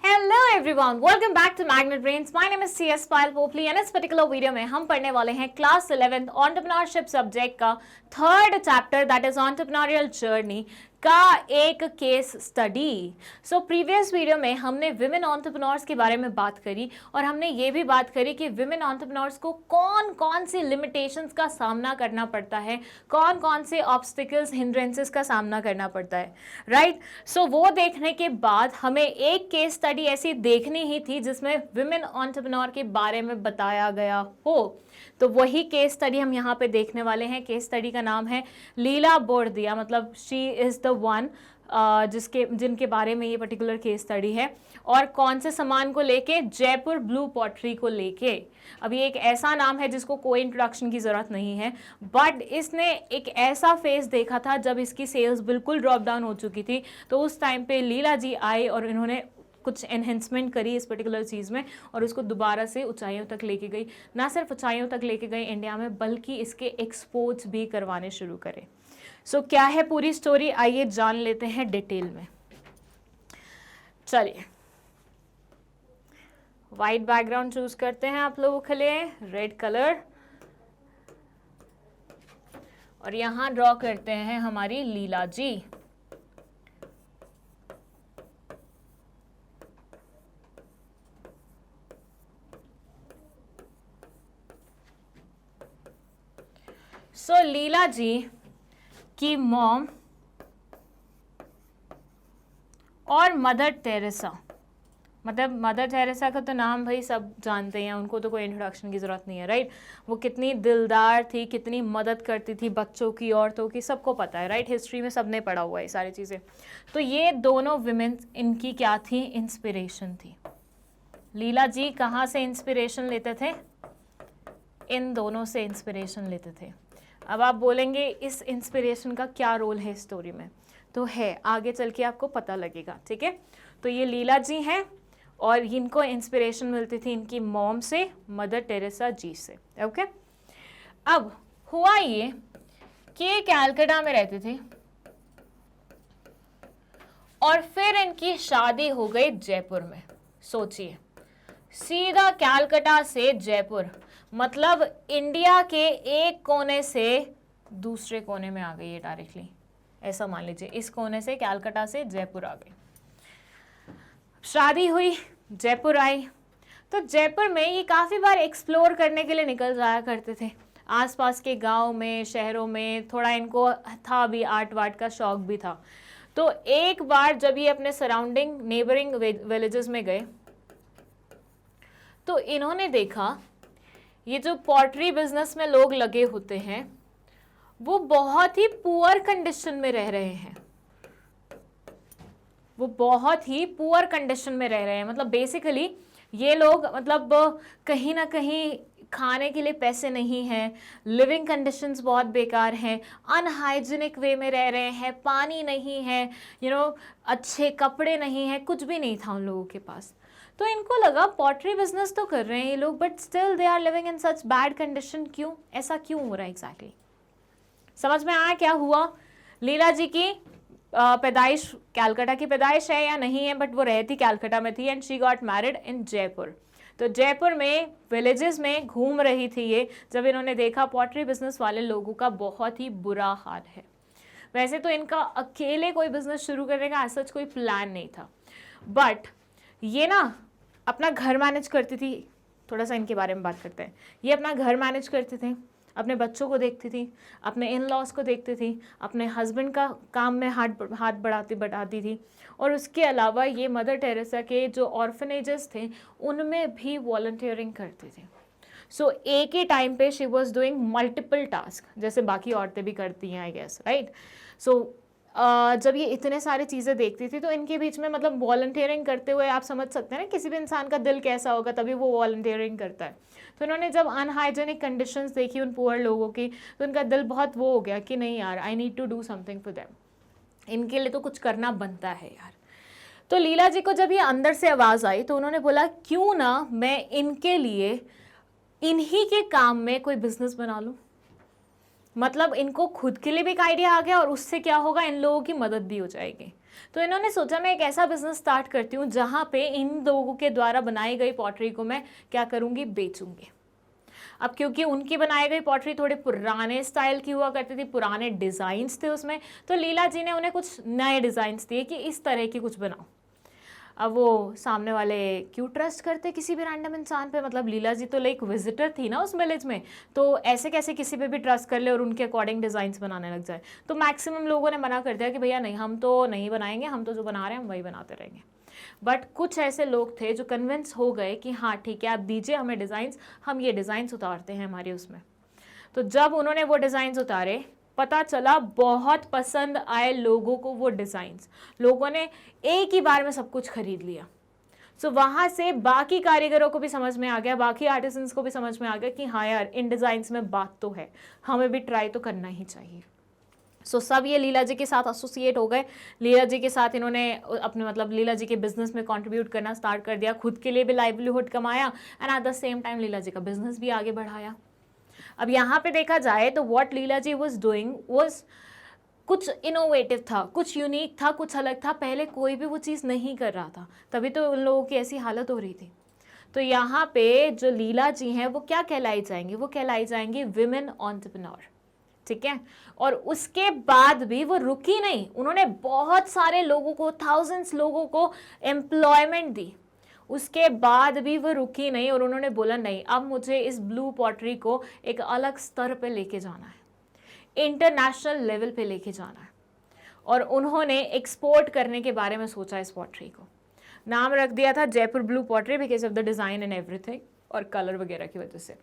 Hello everyone, welcome back to Magnet Brains. My name is CS Payal Popli and इस particular video में हम पढ़ने वाले हैं क्लास 11th एंटरप्रेन्योरशिप सब्जेक्ट का third chapter that is entrepreneurial journey का एक case study. So previous video में हमने विमेन एंटरप्रेन्योर्स के बारे में बात करी और हमने ये भी बात करी कि विमेन एंटरप्रेन्योर्स को कौन कौन सी लिमिटेशंस का सामना करना पड़ता है, कौन कौन से ऑब्स्टिकल्स हिंड्रेंसेस का सामना करना पड़ता है, राइट। सो वो देखने के बाद हमें एक केस स्टडी ऐसी देखनी ही थी जिसमें विमेन एंटरप्रेन्योर के बारे में बताया गया हो। तो वही केस स्टडी हम यहाँ पे देखने वाले हैं। केस स्टडी का नाम है लीला बोरदिया, मतलब शी इज़ द वन जिनके बारे में ये पर्टिकुलर केस स्टडी है। और कौन से सामान को लेके? जयपुर ब्लू पॉटरी को लेके। अभी एक ऐसा नाम है जिसको कोई इंट्रोडक्शन की ज़रूरत नहीं है, बट इसने एक ऐसा फेज देखा था जब इसकी सेल्स बिल्कुल ड्रॉप डाउन हो चुकी थी। तो उस टाइम पे लीला जी आए और इन्होंने कुछ एनहेंसमेंट करी इस पर्टिकुलर चीज़ में और उसको दोबारा से ऊंचाइयों तक लेके गई। ना सिर्फ ऊंचाइयों तक लेके गई इंडिया में, बल्कि इसके एक्सपोर्ट्स भी करवाने शुरू करे। सो क्या है पूरी स्टोरी, आइए जान लेते हैं डिटेल में। चलिए, वाइट बैकग्राउंड चूज करते हैं आप लोगों के लिए, रेड कलर, और यहां ड्रॉ करते हैं हमारी लीला जी। सो लीला जी की मॉम और मदर टेरेसा, मतलब मदर टेरेसा का तो नाम भाई सब जानते हैं, उनको तो कोई इंट्रोडक्शन की ज़रूरत नहीं है, राइट। वो कितनी दिलदार थी, कितनी मदद करती थी बच्चों की, औरतों की, सबको पता है, राइट। हिस्ट्री में सबने पढ़ा हुआ है ये सारी चीज़ें। तो ये दोनों विमेन इनकी क्या थी? इंस्पिरेशन थी। लीला जी कहाँ से इंस्पिरेशन लेते थे? इन दोनों से इंस्पिरेशन लेते थे। अब आप बोलेंगे इस इंस्पिरेशन का क्या रोल है स्टोरी में? तो है, आगे चल के आपको पता लगेगा, ठीक है। तो ये लीला जी हैं और इनको इंस्पिरेशन मिलती थी इनकी मॉम से, मदर टेरेसा जी से, ओके। अब हुआ ये कि कलकत्ता में रहते थे और फिर इनकी शादी हो गई जयपुर में। सोचिए, सीधा कलकत्ता से जयपुर, मतलब इंडिया के एक कोने से दूसरे कोने में आ गई है डायरेक्टली, ऐसा मान लीजिए। इस कोने से कलकत्ता से जयपुर आ गई। शादी हुई, जयपुर आई। तो जयपुर में ये काफ़ी बार एक्सप्लोर करने के लिए निकल जाया करते थे, आसपास के गांव में, शहरों में। थोड़ा इनको था भी, आर्ट वार्ट का शौक भी था। तो एक बार जब ये अपने सराउंडिंग नेबरिंग विलेजेस में गए तो इन्होंने देखा ये जो पॉटरी बिजनेस में लोग लगे होते हैं वो बहुत ही पुअर कंडीशन में रह रहे हैं। वो बहुत ही पुअर कंडीशन में रह रहे हैं, मतलब बेसिकली ये लोग, मतलब कहीं ना कहीं खाने के लिए पैसे नहीं हैं, लिविंग कंडीशंस बहुत बेकार हैं, अनहाइजीनिक वे में रह रहे हैं, पानी नहीं है, अच्छे कपड़े नहीं हैं, कुछ भी नहीं था उन लोगों के पास। तो इनको लगा पॉटरी बिजनेस तो कर रहे हैं ये लोग, but still they are living in such bad condition. क्यों? ऐसा क्यों हो रहा है एग्जैक्टली? समझ में आया क्या हुआ? लीला जी की पैदाइश, कलकत्ता की पैदाइश है या नहीं है, बट वो रहती कलकत्ता में थी and she got married in Jaipur. तो जयपुर में विलेजेस में घूम रही थी ये, जब इन्होंने देखा पॉटरी बिजनेस वाले लोगों का बहुत ही बुरा हाल है। वैसे तो इनका अकेले कोई बिजनेस शुरू करने का ऐसा कोई प्लान नहीं था, बट ये ना अपना घर मैनेज करती थी। थोड़ा सा इनके बारे में बात करते हैं। ये अपना घर मैनेज करते थे, अपने बच्चों को देखती थी, अपने इन लॉज को देखती थी, अपने हस्बैंड का काम में हाथ बढ़ाती थी, और उसके अलावा ये मदर टेरेसा के जो ऑर्फनेजेस थे उनमें भी वॉलंटियरिंग करती थी। सो एक ही टाइम पे she was doing multiple task, जैसे बाकी औरतें भी करती हैं, आई गेस, राइट। सो जब ये इतने सारी चीज़ें देखती थी तो इनके बीच में, मतलब वॉलंटियरिंग करते हुए आप समझ सकते हैं ना किसी भी इंसान का दिल कैसा होगा, तभी वो वॉलंटियरिंग करता है। तो इन्होंने जब अनहाइजेनिक कंडीशंस देखी उन पुअर लोगों की, तो इनका दिल बहुत वो हो गया कि नहीं यार, I need to do something for them, इनके लिए तो कुछ करना बनता है यार। तो लीला जी को जब ये अंदर से आवाज़ आई तो उन्होंने बोला क्यों ना मैं इनके लिए इन्हीं के काम में कोई बिजनेस बना लूँ। मतलब इनको खुद के लिए भी एक आइडिया आ गया और उससे क्या होगा, इन लोगों की मदद भी हो जाएगी। तो इन्होंने सोचा मैं एक ऐसा बिजनेस स्टार्ट करती हूँ जहाँ पे इन लोगों के द्वारा बनाई गई पॉटरी को मैं क्या करूँगी, बेचूंगी। अब क्योंकि उनकी बनाई गई पॉटरी थोड़े पुराने स्टाइल की हुआ करती थी, पुराने डिज़ाइंस थे उसमें, तो लीला जी ने उन्हें कुछ नए डिज़ाइंस दिए कि इस तरह की कुछ बनाओ। अब वो सामने वाले क्यों ट्रस्ट करते किसी भी रैंडम इंसान पे, मतलब लीला जी तो लाइक विजिटर थी ना उस विलेज में, तो ऐसे कैसे किसी पे भी ट्रस्ट कर ले और उनके अकॉर्डिंग डिज़ाइंस बनाने लग जाए। तो मैक्सिमम लोगों ने मना कर दिया कि भैया नहीं, हम तो नहीं बनाएंगे, हम तो जो बना रहे हैं हम वही बनाते रहेंगे। बट कुछ ऐसे लोग थे जो कन्विंस हो गए कि हाँ ठीक है, आप दीजिए हमें डिज़ाइंस, हम ये डिज़ाइंस उतारते हैं हमारे उसमें। तो जब उन्होंने वो डिज़ाइंस उतारे, पता चला बहुत पसंद आए लोगों को वो डिज़ाइंस, लोगों ने एक ही बार में सब कुछ खरीद लिया। सो वहाँ से बाकी कारीगरों को भी समझ में आ गया, बाकी आर्टिसंस को भी समझ में आ गया कि हाँ यार इन डिज़ाइंस में बात तो है, हमें भी ट्राई तो करना ही चाहिए। सो सब ये लीला जी के साथ एसोसिएट हो गए, लीला जी के साथ इन्होंने अपने मतलब लीला जी के बिजनेस में कंट्रीब्यूट करना स्टार्ट कर दिया, खुद के लिए भी लाइवलीहुड कमाया and at the same time Leela ji का बिजनेस भी आगे बढ़ाया। अब यहाँ पे देखा जाए तो what Leela ji was doing was कुछ इनोवेटिव था, कुछ यूनिक था, कुछ अलग था, पहले कोई भी वो चीज़ नहीं कर रहा था, तभी तो उन लोगों की ऐसी हालत हो रही थी। तो यहाँ पे जो लीला जी हैं वो क्या कहलाई जाएंगी, वो कहलाई जाएंगी विमेन एंटरप्रेन्योर, ठीक है। और उसके बाद भी वो रुकी नहीं, उन्होंने बहुत सारे लोगों को, थाउजेंड्स लोगों को एम्प्लॉयमेंट दी। उसके बाद भी वो रुकी नहीं और उन्होंने बोला नहीं, अब मुझे इस ब्लू पॉटरी को एक अलग स्तर पे लेके जाना है, इंटरनेशनल लेवल पे लेके जाना है। और उन्होंने एक्सपोर्ट करने के बारे में सोचा इस पॉटरी को, नाम रख दिया था Jaipur blue pottery because of the design and everything और कलर वगैरह की वजह से।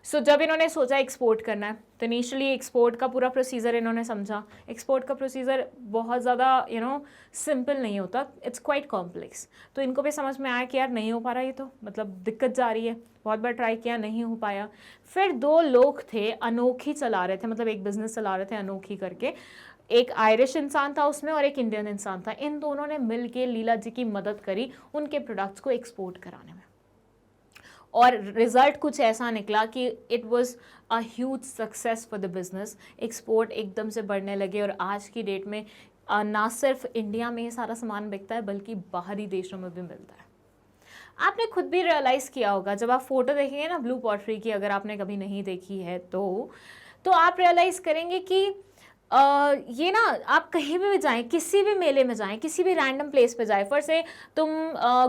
सो जब इन्होंने सोचा एक्सपोर्ट करना है तो इनिशियली एक्सपोर्ट का पूरा प्रोसीजर इन्होंने समझा। एक्सपोर्ट का प्रोसीजर बहुत ज़्यादा सिंपल नहीं होता, इट्स क्वाइट कॉम्प्लेक्स। तो इनको भी समझ में आया कि यार नहीं हो पा रहा, ये तो मतलब दिक्कत जा रही है, बहुत बार ट्राई किया नहीं हो पाया। फिर दो लोग थे अनोखी चला रहे थे, मतलब एक बिजनेस चला रहे थे अनोखी करके, एक आयरिश इंसान था उसमें और एक इंडियन इंसान था। इन दोनों ने मिलके लीला जी की मदद करी उनके प्रोडक्ट्स को एक्सपोर्ट कराने में, और रिजल्ट कुछ ऐसा निकला कि it was a huge success for the business. Export एकदम से बढ़ने लगे और आज की डेट में ना सिर्फ इंडिया में ये सारा सामान बिकता है बल्कि बाहरी देशों में भी मिलता है। आपने खुद भी रियलाइज़ किया होगा, जब आप फोटो देखेंगे ना ब्लू पॉटरी की, अगर आपने कभी नहीं देखी है तो आप रियलाइज़ करेंगे कि ये ना आप कहीं भी जाएं, किसी भी मेले में जाएं, किसी भी रैंडम प्लेस पे जाएं, फॉर से तुम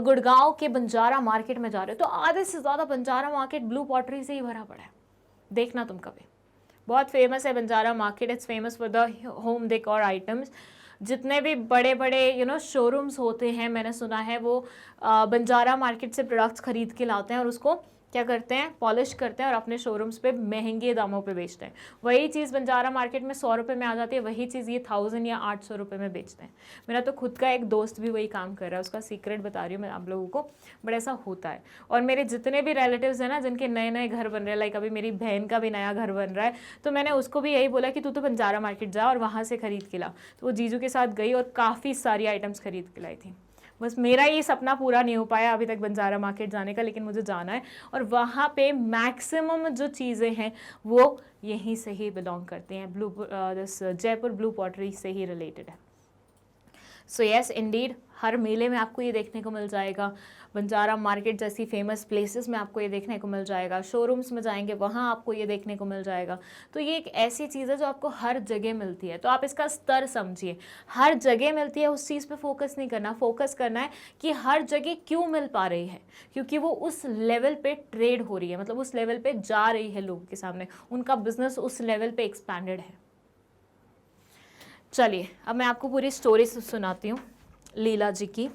गुड़गांव के बंजारा मार्केट में जा रहे हो तो आधे से ज़्यादा बंजारा मार्केट ब्लू पॉटरी से ही भरा पड़ा है। देखना तुम कभी, बहुत फेमस है Banjara market, it's famous for the home decor items. जितने भी बड़े बड़े शोरूम्स होते हैं, मैंने सुना है वो बंजारा मार्केट से प्रोडक्ट्स खरीद के लाते हैं और उसको क्या करते हैं, पॉलिश करते हैं और अपने शोरूम्स पे महंगे दामों पे बेचते हैं। वही चीज़ बंजारा मार्केट में 100 रुपये में आ जाती है, वही चीज़ ये 1000 या 800 रुपये में बेचते हैं। मेरा तो खुद का एक दोस्त भी वही काम कर रहा है, उसका सीक्रेट बता रही हूँ मैं आप लोगों को, बट ऐसा होता है। और मेरे जितने भी रिलेटिव्स हैं ना जिनके नए नए घर बन रहे हैं, लाइक अभी मेरी बहन का भी नया घर बन रहा है, तो मैंने उसको भी यही बोला कि तू तो बंजारा मार्केट जा और वहाँ से खरीद के ला। तो वो जीजू के साथ गई और काफ़ी सारी आइटम्स खरीद के लाई थी। बस मेरा ये सपना पूरा नहीं हो पाया अभी तक बंजारा मार्केट जाने का, लेकिन मुझे जाना है। और वहाँ पे मैक्सिमम जो चीज़ें हैं वो यहीं से ही बिलोंग करती हैं, जयपुर ब्लू पॉटरी से ही रिलेटेड है। सो यस इंडीड, हर मेले में आपको ये देखने को मिल जाएगा, बंजारा मार्केट जैसी फेमस प्लेसेस में आपको ये देखने को मिल जाएगा, शोरूम्स में जाएंगे वहाँ आपको ये देखने को मिल जाएगा। तो ये एक ऐसी चीज़ है जो आपको हर जगह मिलती है, तो आप इसका स्तर समझिए। हर जगह मिलती है, उस चीज़ पे फोकस नहीं करना, फोकस करना है कि हर जगह क्यों मिल पा रही है, क्योंकि वो उस लेवल पे ट्रेड हो रही है, मतलब उस लेवल पे जा रही है लोगों के सामने, उनका बिजनेस उस लेवल पे एक्सपैंडेड है। चलिए अब मैं आपको पूरी स्टोरी सुनाती हूँ लीला जी की,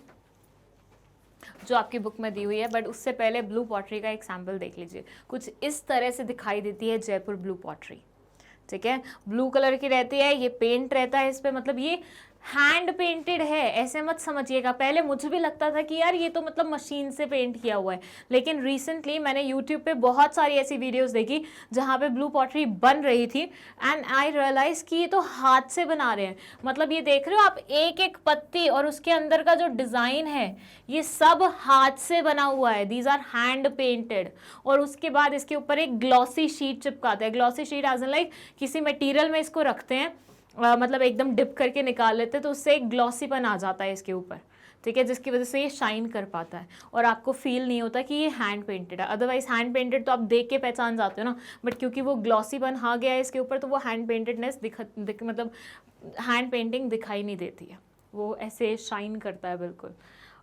जो आपकी बुक में दी हुई है। बट उससे पहले ब्लू पॉटरी का एक सैम्पल देख लीजिए। कुछ इस तरह से दिखाई देती है जयपुर ब्लू पॉटरी, ठीक है। ब्लू कलर की रहती है, ये पेंट रहता है इस पे, मतलब ये हैंड पेंटेड है, ऐसे मत समझिएगा। पहले मुझे भी लगता था कि यार ये तो मतलब मशीन से पेंट किया हुआ है, लेकिन रिसेंटली मैंने यूट्यूब पे बहुत सारी ऐसी वीडियोस देखी जहाँ पे ब्लू पॉटरी बन रही थी एंड आई रियलाइज कि ये तो हाथ से बना रहे हैं। मतलब ये देख रहे हो आप, एक एक पत्ती और उसके अंदर का जो डिज़ाइन है ये सब हाथ से बना हुआ है, दीज आर हैंड पेंटेड। और उसके बाद इसके ऊपर एक ग्लॉसी शीट चिपकाते हैं, glossy sheet as an like किसी मटेरियल में इसको रखते हैं मतलब एकदम डिप करके निकाल लेते हैं तो उससे एक ग्लॉसीपन आ जाता है इसके ऊपर, ठीक है, जिसकी वजह से ये शाइन कर पाता है और आपको फील नहीं होता कि ये हैंड पेंटेड है। अदरवाइज हैंड पेंटेड तो आप देख के पहचान जाते हो ना, बट क्योंकि वो ग्लॉसीपन आ गया है इसके ऊपर तो वो हैंड पेंटेडनेस मतलब हैंड पेंटिंग दिखाई नहीं देती है, वो ऐसे शाइन करता है बिल्कुल।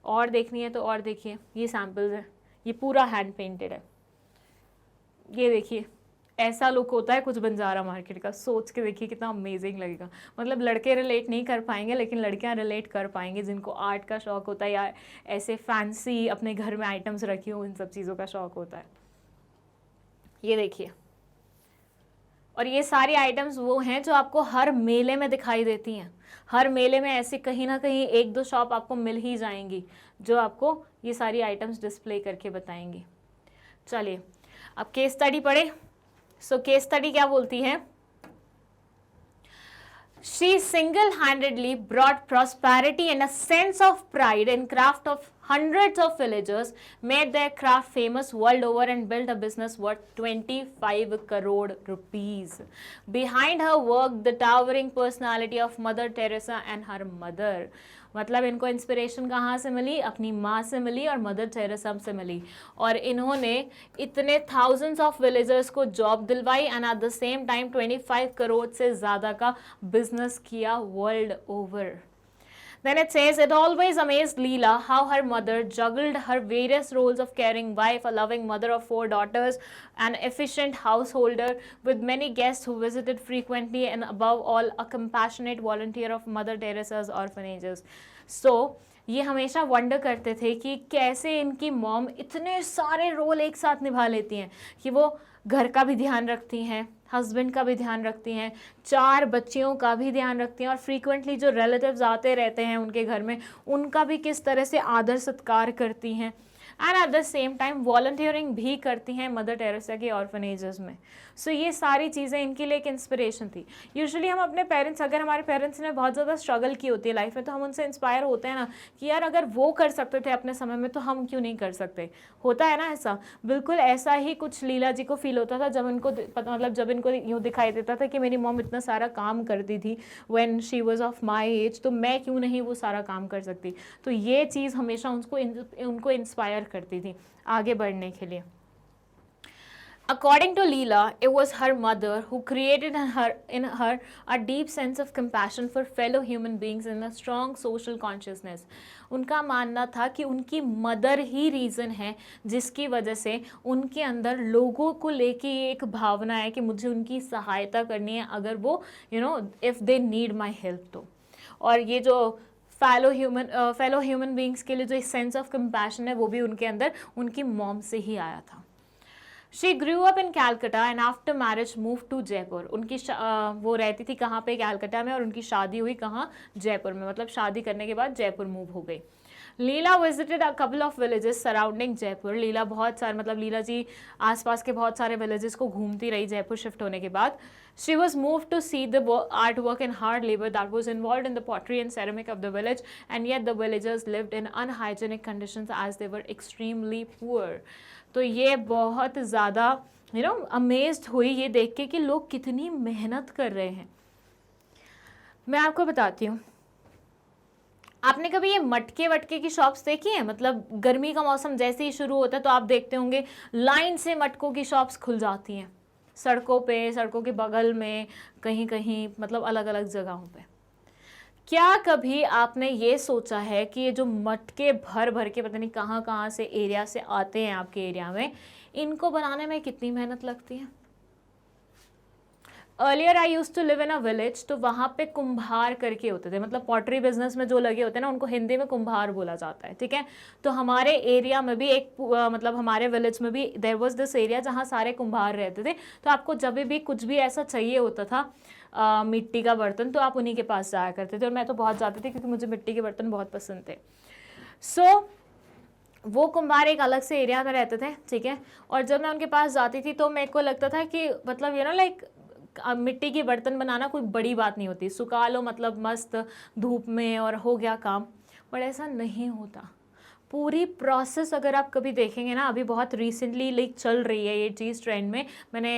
और देखनी है तो और देखिए, ये सैम्पल्स है, ये पूरा हैंड पेंटेड है, ये देखिए ऐसा लुक होता है कुछ बंजारा मार्केट का। सोच के देखिए कितना अमेजिंग लगेगा। मतलब लड़के रिलेट नहीं कर पाएंगे लेकिन लड़कियां रिलेट कर पाएंगे, जिनको आर्ट का शौक होता है या ऐसे फैंसी अपने घर में आइटम्स रखी हो, इन सब चीज़ों का शौक होता है। ये देखिए, और ये सारी आइटम्स वो हैं जो आपको हर मेले में दिखाई देती हैं। हर मेले में ऐसी कहीं ना कहीं एक दो शॉप आपको मिल ही जाएंगी जो आपको ये सारी आइटम्स डिस्प्ले करके बताएंगी। चलिए अब केस स्टडी पढ़े। सो केस स्टडी क्या बोलती है? She single-handedly brought prosperity and a sense of pride in craft of hundreds of villagers, made their craft famous world over and built a business worth 25 crore rupees. Behind her work the towering personality of Mother Teresa and her mother. मतलब इनको inspiration कहाँ से मिली? अपनी माँ से मिली और mother Teresa से मिली, और इन्होंने इतने थाउजेंड्स ऑफ विलेजर्स को जॉब दिलवाई and at the same time 25 crore से ज़्यादा का बिजनेस किया world over. Then it says, it always amazed Leela how her mother juggled her various roles of caring wife, a loving mother of 4 daughters, an efficient householder with many guests who visited frequently, and above all, a compassionate volunteer of Mother Teresa's orphanages. So, ये हमेशा wonder करते थे कि कैसे इनकी mom इतने सारे role एक साथ निभा लेती हैं, कि वो घर का भी ध्यान रखती हैं, हस्बैंड का भी ध्यान रखती हैं, 4 बच्चियों का भी ध्यान रखती हैं, और फ्रीक्वेंटली जो रिलेटिव्स आते रहते हैं उनके घर में उनका भी किस तरह से आदर सत्कार करती हैं, and at the same time volunteering भी करती हैं मदर टेरेसा के ऑर्फनेजेस में। सो ये सारी चीज़ें इनके लिए एक इंस्पिरेशन थी। यूजुअली हम अपने पेरेंट्स, अगर हमारे पेरेंट्स ने बहुत ज़्यादा स्ट्रगल की होती है लाइफ में, तो हम उनसे इंस्पायर होते हैं ना कि यार अगर वो कर सकते थे अपने समय में तो हम क्यों नहीं कर सकते। होता है ना ऐसा। बिल्कुल ऐसा ही कुछ लीला जी को फील होता था जब इनको मतलब जब इनको यूँ दिखाई देता था कि मेरी मॉम इतना सारा काम करती थी when she was of my age, तो मैं क्यों नहीं वो सारा काम कर सकती। तो ये चीज़ हमेशा उनको इंस्पायर करती थी आगे बढ़ने के लिए। According to Leela, it was her mother who created in her a deep sense of compassion for fellow human beings and a strong social consciousness. उनका मानना था कि उनकी मदर ही रीज़न है जिसकी वजह से उनके अंदर लोगों को लेके एक भावना है कि मुझे उनकी सहायता करनी है अगर वो if they need my help तो। और ये जो फेलो ह्यूमन बींग्स के लिए जो सेंस ऑफ कंपैशन है वो भी उनके अंदर उनकी मॉम से ही आया था। She grew up in Calcutta and after marriage moved to Jaipur. उनकी वो रहती थी कहाँ पे? कैलकाटा में, और उनकी शादी हुई कहाँ? जयपुर में। मतलब शादी करने के बाद जयपुर मूव हो गई। Leela visited a couple of villages surrounding Jaipur. Leela बहुत सारे मतलब लीला जी आसपास के बहुत सारे विलेजेस को घूमती रही जयपुर शिफ्ट होने के बाद। She was moved to see the artwork and hard labor that was involved in the pottery and ceramic of the village, and yet the villagers lived in unhygienic conditions as they were extremely poor. तो ये बहुत ज़्यादा amazed हुई ये देख के कि लोग कितनी मेहनत कर रहे हैं। मैं आपको बताती हूँ, आपने कभी ये मटके वटके की शॉप्स देखी हैं? मतलब गर्मी का मौसम जैसे ही शुरू होता है तो आप देखते होंगे लाइन से मटकों की शॉप्स खुल जाती हैं सड़कों पे, सड़कों के बगल में, कहीं कहीं, मतलब अलग अलग जगहों पे। क्या कभी आपने ये सोचा है कि ये जो मटके भर भर के पता नहीं कहाँ कहाँ से एरिया से आते हैं आपके एरिया में, इनको बनाने में कितनी मेहनत लगती है? Earlier I use to live in a village, तो वहाँ पे कुम्हार करके होते थे, मतलब पॉटरी बिजनेस में जो लगे होते हैं ना उनको हिंदी में कुम्हार बोला जाता है, ठीक है। तो हमारे एरिया में भी एक मतलब हमारे विलेज में भी देयर वाज दिस एरिया जहाँ सारे कुम्हार रहते थे। तो आपको जब भी कुछ भी ऐसा चाहिए होता था मिट्टी का बर्तन, तो आप उन्हीं के पास जाया करते थे, और मैं तो बहुत जाती थी क्योंकि मुझे मिट्टी के बर्तन बहुत पसंद थे। सो वो कुम्हार एक अलग से एरिया में रहते थे, ठीक है। और जब मैं उनके पास जाती थी तो मेरे को लगता था कि मतलब लाइक मिट्टी के बर्तन बनाना कोई बड़ी बात नहीं होती, सुखा लो मतलब मस्त धूप में और हो गया काम। पर ऐसा नहीं होता। पूरी प्रोसेस अगर आप कभी देखेंगे ना, अभी बहुत रिसेंटली लाइक चल रही है ये चीज़ ट्रेंड में। मैंने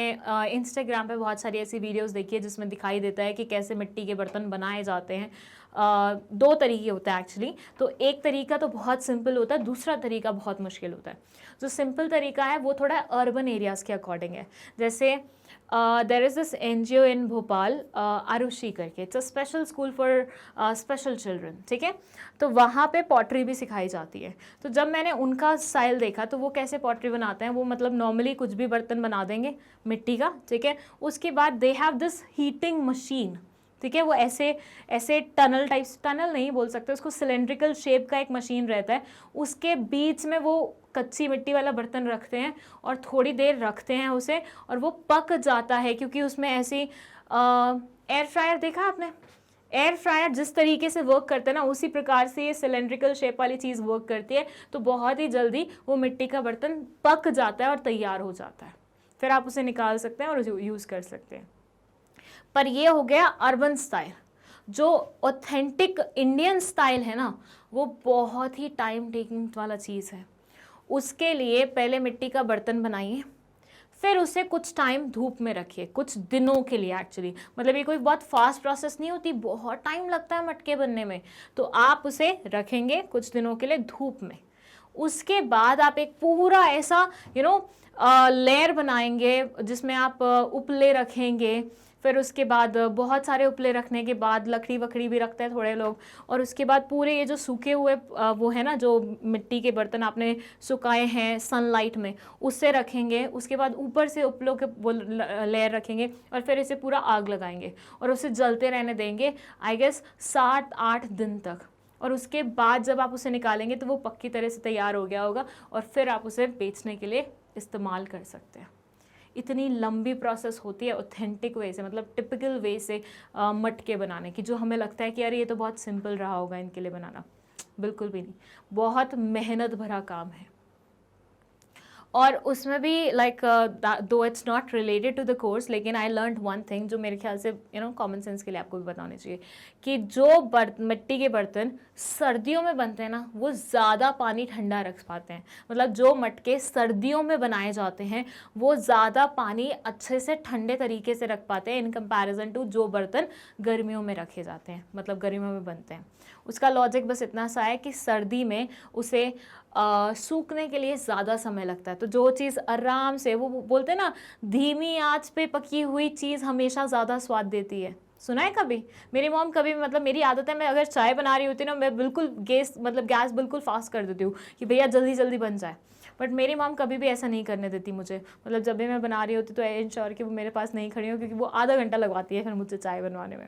इंस्टाग्राम पे बहुत सारी ऐसी वीडियोस देखी है जिसमें दिखाई देता है कि कैसे मिट्टी के बर्तन बनाए जाते हैं। दो तरीके होते हैं एक्चुअली। तो एक तरीका तो बहुत सिंपल होता है, दूसरा तरीका बहुत मुश्किल होता है। जो सिंपल तरीका है वो थोड़ा अर्बन एरियाज़ के अकॉर्डिंग है। जैसे देर इज़ दिस NGO इन भोपाल, आरुषि करके, it's a special school for special children, ठीक है। तो वहाँ पे पॉटरी भी सिखाई जाती है। तो जब मैंने उनका स्टाइल देखा तो वो कैसे पॉटरी बनाते हैं, वो मतलब नॉर्मली कुछ भी बर्तन बना देंगे मिट्टी का, ठीक है। उसके बाद they have this heating machine, ठीक है। वो ऐसे ऐसे टनल टाइप्स, टनल नहीं बोल सकते उसको, सिलेंड्रिकल शेप का एक मशीन रहता है, उसके बीच में वो कच्ची मिट्टी वाला बर्तन रखते हैं और थोड़ी देर रखते हैं उसे, और वो पक जाता है। क्योंकि उसमें ऐसी एयर फ्रायर देखा आपने, एयर फ्रायर जिस तरीके से वर्क करता है ना, उसी प्रकार से ये सिलेंड्रिकल शेप वाली चीज़ वर्क करती है। तो बहुत ही जल्दी वो मिट्टी का बर्तन पक जाता है और तैयार हो जाता है, फिर आप उसे निकाल सकते हैं और यूज़ कर सकते हैं। पर ये हो गया अर्बन स्टाइल। जो ऑथेंटिक इंडियन स्टाइल है ना, वो बहुत ही टाइम टेकिंग वाला चीज़ है। उसके लिए पहले मिट्टी का बर्तन बनाइए, फिर उसे कुछ टाइम धूप में रखिए, कुछ दिनों के लिए एक्चुअली। मतलब ये कोई बहुत फास्ट प्रोसेस नहीं होती, बहुत टाइम लगता है मटके बनने में। तो आप उसे रखेंगे कुछ दिनों के लिए धूप में। उसके बाद आप एक पूरा ऐसा लेयर बनाएंगे जिसमें आप उपले रखेंगे। फिर उसके बाद बहुत सारे उपले रखने के बाद लकड़ी वकड़ी भी रखते हैं थोड़े लोग। और उसके बाद पूरे ये जो सूखे हुए वो है ना, जो मिट्टी के बर्तन आपने सुखाए हैं सनलाइट में, उससे रखेंगे। उसके बाद ऊपर से उपलों के वो लेयर रखेंगे और फिर इसे पूरा आग लगाएंगे और उसे जलते रहने देंगे आई गेस 7-8 दिन तक। और उसके बाद जब आप उसे निकालेंगे तो वो पक्की तरह से तैयार हो गया होगा और फिर आप उसे बेचने के लिए इस्तेमाल कर सकते हैं। इतनी लंबी प्रोसेस होती है ऑथेंटिक वे से, मतलब टिपिकल वे से मटके बनाने की, जो हमें लगता है कि अरे ये तो बहुत सिंपल रहा होगा इनके लिए बनाना। बिल्कुल भी नहीं, बहुत मेहनत भरा काम है। और उसमें भी लाइक दो it's not related to the course, लेकिन आई लर्न वन थिंग जो मेरे ख्याल से कॉमन सेंस के लिए आपको भी बतानी चाहिए, कि जो मिट्टी के बर्तन सर्दियों में बनते हैं ना, वो ज़्यादा पानी ठंडा रख पाते हैं। मतलब जो मटके सर्दियों में बनाए जाते हैं वो ज़्यादा पानी अच्छे से ठंडे तरीके से रख पाते हैं इन कंपैरिजन टू जो बर्तन गर्मियों में रखे जाते हैं, मतलब गर्मियों में बनते हैं। उसका लॉजिक बस इतना सा है कि सर्दी में उसे सूखने के लिए ज़्यादा समय लगता है। तो जो चीज़ आराम से, वो बोलते हैं ना, धीमी आंच पे पकी हुई चीज़ हमेशा ज़्यादा स्वाद देती है। सुना है कभी? मेरी मॉम कभी, मतलब मेरी आदत है, मैं अगर चाय बना रही होती ना, मैं बिल्कुल गैस बिल्कुल फास्ट कर देती हूँ कि भैया जल्दी जल्दी बन जाए। बट मेरी मॉम कभी भी ऐसा नहीं करने देती मुझे। मतलब जब भी मैं बना रही होती तो इंश्योर कि वो मेरे पास नहीं खड़ी हो, क्योंकि वो आधा घंटा लगवाती है फिर मुझे चाय बनवाने में।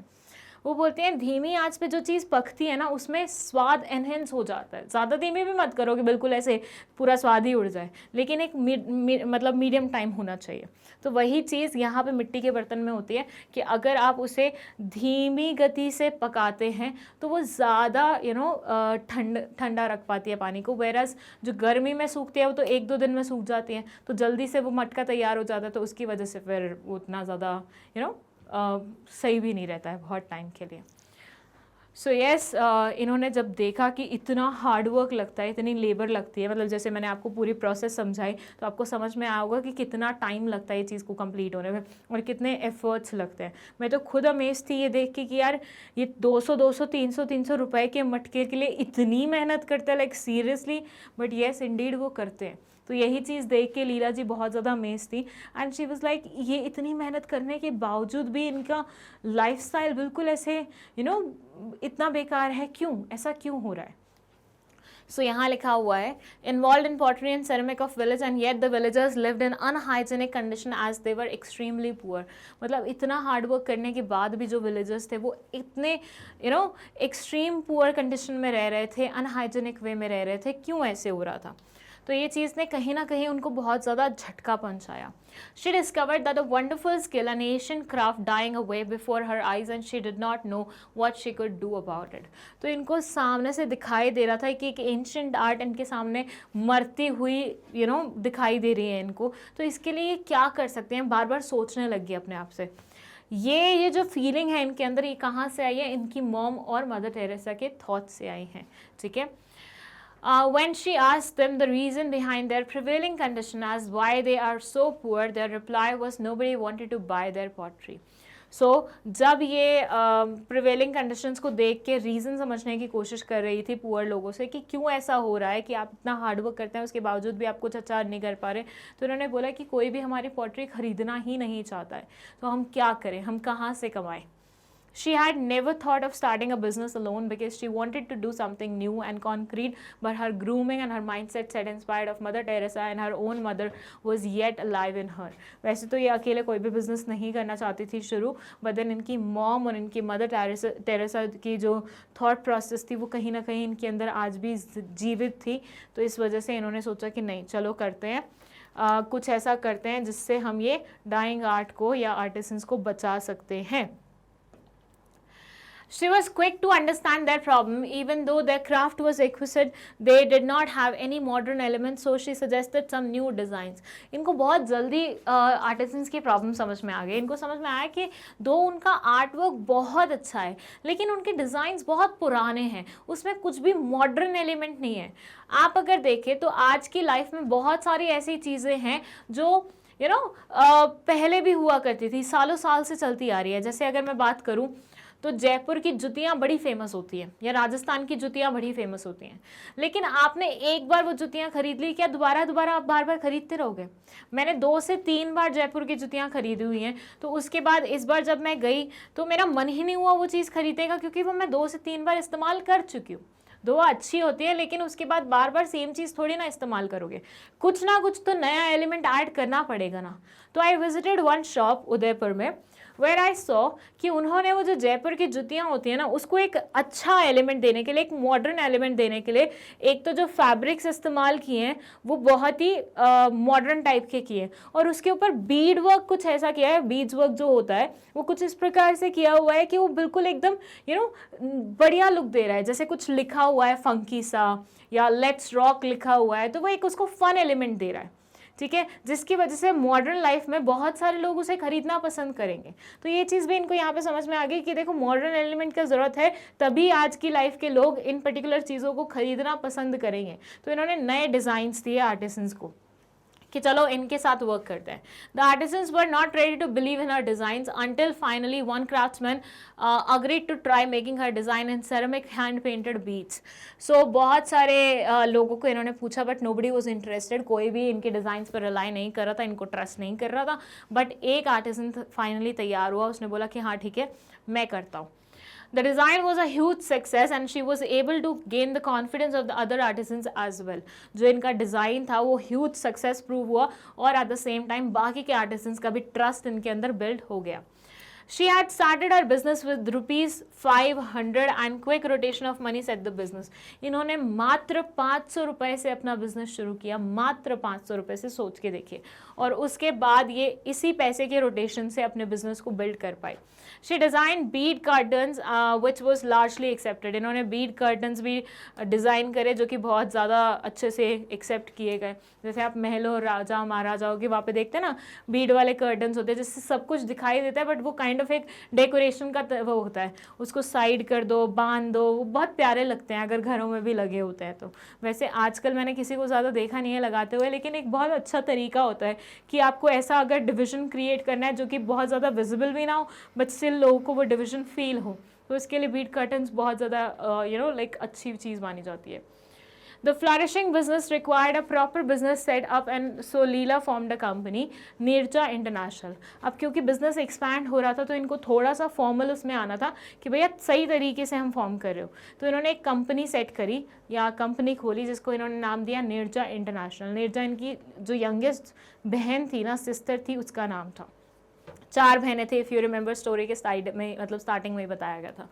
वो बोलते हैं धीमी आंच पे जो चीज़ पकती है ना, उसमें स्वाद एनहेंस हो जाता है। ज़्यादा धीमी भी मत करो कि बिल्कुल ऐसे पूरा स्वाद ही उड़ जाए, लेकिन एक मतलब मीडियम टाइम होना चाहिए। तो वही चीज़ यहाँ पे मिट्टी के बर्तन में होती है कि अगर आप उसे धीमी गति से पकाते हैं तो वो ज़्यादा ठंडा रख पाती है पानी को। वेराज जो गर्मी में सूखती है वो तो 1-2 दिन में सूख जाती है, तो जल्दी से वो मटका तैयार हो जाता है। तो उसकी वजह से फिर उतना ज़्यादा सही भी नहीं रहता है बहुत टाइम के लिए। सो यस, इन्होंने जब देखा कि इतना हार्ड वर्क लगता है, इतनी लेबर लगती है, मतलब जैसे मैंने आपको पूरी प्रोसेस समझाई तो आपको समझ में आया होगा कि कितना टाइम लगता है ये चीज़ को कंप्लीट होने में और कितने एफर्ट्स लगते हैं। मैं तो खुद अमेज थी ये देख के कि यार ये 200 300 रुपए के मटके के लिए इतनी मेहनत करते हैं, like seriously. But yes Indeed वो करते हैं। तो यही चीज़ देख के लीला जी बहुत ज़्यादा अमेज थी एंड शी वाज लाइक ये इतनी मेहनत करने के बावजूद भी इनका लाइफस्टाइल बिल्कुल ऐसे इतना बेकार है, क्यों ऐसा क्यों हो रहा है? सो यहाँ लिखा हुआ है involve in pottery and ceramic of village and yet the villagers lived in unhygienic condition as they were extremely poor. मतलब इतना हार्ड वर्क करने के बाद भी जो विलेजर्स थे वो इतने एक्सट्रीम पुअर कंडीशन में रह रहे थे, अनहाइजेनिक वे में रह रहे थे। क्यों ऐसे हो रहा था? तो ये चीज़ ने कहीं ना कहीं उनको बहुत ज़्यादा झटका पहुंचाया। She discovered that a wonderful skill, an ancient craft dying away before her eyes and she did not know what she could do about it. तो इनको सामने से दिखाई दे रहा था कि एक एंशियंट आर्ट इनके सामने मरती हुई दिखाई दे रही है इनको। तो इसके लिए क्या कर सकते हैं, बार बार सोचने लग गए अपने आप से। ये जो फीलिंग है इनके अंदर, ये कहाँ से आई है? इनकी मॉम और मदर टेरेसा के थॉट से आई हैं, ठीक है। When she asked them the reason behind their prevailing condition as why they are so poor, their reply was nobody wanted to buy their pottery. सो जब ये प्रिवेलिंग कंडीशंस को देख के रीज़न समझने की कोशिश कर रही थी पुअर लोगों से कि क्यों ऐसा हो रहा है कि आप इतना हार्डवर्क करते हैं उसके बावजूद भी आप कुछ अच्छा नहीं कर पा रहे, तो उन्होंने बोला कि कोई भी हमारी पॉटरी खरीदना ही नहीं चाहता है, तो हम क्या करें, हम कहाँ से कमाएं. She had never thought of starting a business alone because she wanted to do something new and concrete, but her grooming and her mindset set inspired of Mother Teresa and her own mother was yet alive in her. वैसे तो ये अकेले कोई भी business नहीं करना चाहती थी शुरू, बट देन इनकी मॉम और इनकी मदर टेरेसा की जो थॉट प्रोसेस थी वो कहीं ना कहीं इनके अंदर आज भी जीवित थी. तो इस वजह से इन्होंने सोचा कि नहीं, चलो करते हैं, कुछ ऐसा करते हैं जिससे हम ये डाइंग आर्ट को या आर्टिसंस को बचा सकते हैं. She was quick to understand their problem. Even though their craft was exquisite, they did not have any modern elements, so she suggested some new designs. इनको बहुत जल्दी आर्टिसंस की प्रॉब्लम समझ में आ गई. इनको समझ में आया कि दो उनका आर्ट वर्क बहुत अच्छा है लेकिन उनके डिज़ाइंस बहुत पुराने हैं, उसमें कुछ भी मॉडर्न एलिमेंट नहीं है. आप अगर देखें तो आज की लाइफ में बहुत सारी ऐसी चीज़ें हैं जो पहले भी हुआ करती थी, सालों साल से चलती आ रही है. जैसे अगर मैं बात करूँ तो जयपुर की जुतियाँ बड़ी फेमस होती हैं या राजस्थान की जुतियाँ बड़ी फेमस होती हैं, लेकिन आपने एक बार वो जुतियाँ खरीद ली, क्या दोबारा आप बार बार खरीदते रहोगे? मैंने 2 से 3 बार जयपुर की जुतियाँ खरीदी हुई हैं, तो उसके बाद इस बार जब मैं गई तो मेरा मन ही नहीं हुआ वो चीज़ खरीदेगा, क्योंकि वो मैं 2 से 3 बार इस्तेमाल कर चुकी हूँ. दो अच्छी होती है लेकिन उसके बाद बार बार सेम चीज़ थोड़ी ना इस्तेमाल करोगे, कुछ ना कुछ तो नया एलिमेंट ऐड करना पड़ेगा ना. तो I visited one shop Udaipur में वेयर आई सॉ कि उन्होंने वो जो जयपुर की जुतियाँ होती हैं ना उसको एक अच्छा एलिमेंट देने के लिए, एक मॉडर्न एलिमेंट देने के लिए, एक तो जो फैब्रिक्स इस्तेमाल किए हैं वो बहुत ही मॉडर्न टाइप के किए, और उसके ऊपर बीड वर्क कुछ ऐसा किया है, बीड्स वर्क जो होता है वो कुछ इस प्रकार से किया हुआ है कि वो बिल्कुल एकदम बढ़िया लुक दे रहा है, जैसे कुछ लिखा हुआ है फंकी सा या लेट्स रॉक लिखा हुआ है, तो वो एक उसको फन एलिमेंट दे रहा है. ठीक है, जिसकी वजह से मॉडर्न लाइफ में बहुत सारे लोग उसे खरीदना पसंद करेंगे. तो ये चीज़ भी इनको यहाँ पे समझ में आ गई कि देखो मॉडर्न एलिमेंट की ज़रूरत है, तभी आज की लाइफ के लोग इन पर्टिकुलर चीज़ों को खरीदना पसंद करेंगे. तो इन्होंने नए डिज़ाइंस दिए आर्टिसंस को कि चलो इनके साथ वर्क करते हैं. The artisans were not ready to believe in her designs until finally one craftsman agreed to try making her design in ceramic hand painted beads. So बहुत सारे लोगों को इन्होंने पूछा बट नोबडी वॉज इंटरेस्टेड, कोई भी इनके डिज़ाइंस पर रिलाई नहीं कर रहा था, इनको ट्रस्ट नहीं कर रहा था. बट एक आर्टिसन फाइनली तैयार हुआ, उसने बोला कि हाँ ठीक है मैं करता हूँ. The design was a huge success and she was able to gain the confidence of the other artisans as well. जो इनका डिज़ाइन था वो huge success prove हुआ और at the same time बाकी के artisans का भी trust इनके अंदर build हो गया. She had started her business with ₹500 and quick rotation of money set the business. इन्होंने मात्र 500 रुपए से अपना बिजनेस शुरू किया, मात्र 500 रुपए से, सोच के देखिए, और उसके बाद ये इसी पैसे के रोटेशन से अपने बिजनेस को बिल्ड कर पाई. She designed bead curtains which was largely accepted. इन्होंने bead curtains भी डिज़ाइन करे जो कि बहुत ज़्यादा अच्छे से एक्सेप्ट किए गए. जैसे आप महलों राजा महाराजाओं के वहाँ पे देखते हैं ना बीड वाले कर्टन्स होते हैं जिससे सब कुछ दिखाई देता है बट वो काइंड ऑफ एक डेकोरेशन का वो होता है, उसको साइड कर दो, बांध दो, वो बहुत प्यारे लगते हैं अगर घरों में भी लगे होते हैं तो. वैसे आजकल मैंने किसी को ज़्यादा देखा नहीं है लगाते हुए, लेकिन एक बहुत अच्छा तरीका होता है कि आपको ऐसा अगर डिविज़न क्रिएट करना है जो कि बहुत ज़्यादा विजिबल भी ना हो बट स्टिल लोगों को वो डिविज़न फील हो, तो इसके लिए बीड कर्टन्स बहुत ज़्यादा लाइक अच्छी चीज़ मानी जाती है. The flourishing business required a proper business set up and so Leela formed a company, Nirja International. अब क्योंकि बिजनेस एक्सपैंड हो रहा था तो इनको थोड़ा सा फॉर्मल उसमें आना था कि भैया सही तरीके से हम फॉर्म कर रहे हो, तो इन्होंने एक कंपनी सेट करी या कंपनी खोली जिसको इन्होंने नाम दिया निर्जा इंटरनेशनल. निर्जा इनकी जो यंगेस्ट बहन थी ना, सिस्टर थी, उसका नाम था. 4 बहनें थे, इफ़ यू रिमेंबर स्टोरी के साइड में, मतलब स्टार्टिंग में ही बताया गया था.